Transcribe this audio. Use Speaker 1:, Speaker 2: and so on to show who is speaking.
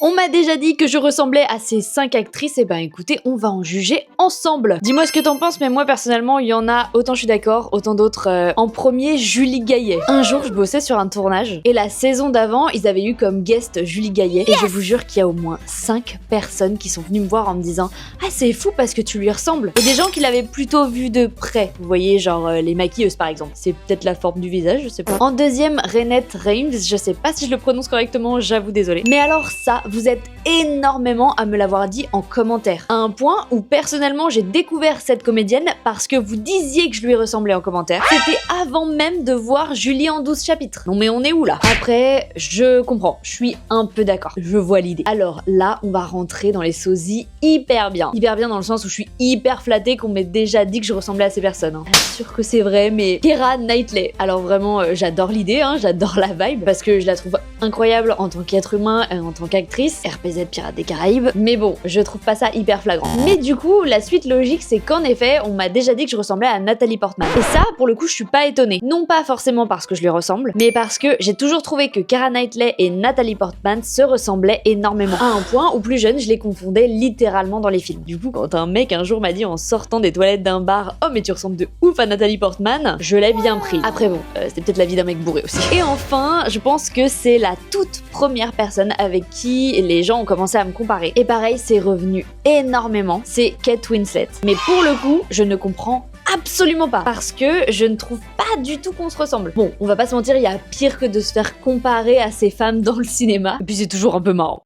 Speaker 1: On m'a déjà dit que je ressemblais à ces 5 actrices, et ben écoutez, on va en juger ensemble. Dis-moi ce que t'en penses, mais moi personnellement, il y en a, autant je suis d'accord, autant d'autres. En premier, Julie Gaillet. Un jour, je bossais sur un tournage, et la saison d'avant, ils avaient eu comme guest Julie Gaillet, et je vous jure qu'il y a au moins 5 personnes qui sont venues me voir en me disant « Ah, c'est fou parce que tu lui ressembles !» Et des gens qui l'avaient plutôt vu de près, vous voyez, genre les maquilleuses par exemple. C'est peut-être la forme du visage, je sais pas. En deuxième, Renette Reims, je sais pas si je le prononce correctement, j'avoue, désolé. Mais alors ça, vous êtes énormément à me l'avoir dit en commentaire. À un point où personnellement j'ai découvert cette comédienne parce que vous disiez que je lui ressemblais en commentaire. C'était avant même de voir Julie en 12 chapitres. Non mais on est où là? Après, je comprends, je suis un peu d'accord. Je vois l'idée. Alors là, on va rentrer dans les sosies hyper bien. Hyper bien dans le sens où je suis hyper flattée qu'on m'ait déjà dit que je ressemblais à ces personnes. Bien sûr que c'est vrai, mais Keira Knightley. Alors vraiment, j'adore l'idée, j'adore la vibe parce que je la trouve incroyable en tant qu'être humain et en tant qu'actrice. RPZ Pirates des Caraïbes. Mais bon, je trouve pas ça hyper flagrant. Mais du coup, la suite logique, c'est qu'en effet, on m'a déjà dit que je ressemblais à Nathalie Portman. Et ça, pour le coup, je suis pas étonnée. Non pas forcément parce que je lui ressemble, mais parce que j'ai toujours trouvé que Keira Knightley et Nathalie Portman se ressemblaient énormément. À un point où plus jeune, je les confondais littéralement dans les films. Du coup, quand un mec un jour m'a dit en sortant des toilettes d'un bar « Oh mais tu ressembles de ouf à Nathalie Portman », je l'ai bien pris. Après bon, c'était peut-être la vie d'un mec bourré aussi. Et enfin, je pense que c'est la toute première personne avec qui les gens ont commencé à me comparer. Et pareil, c'est revenu énormément, c'est Kate Winslet. Mais pour le coup, je ne comprends absolument pas, parce que je ne trouve pas du tout qu'on se ressemble. Bon, on va pas se mentir, il y a pire que de se faire comparer à ces femmes dans le cinéma, et puis c'est toujours un peu marrant.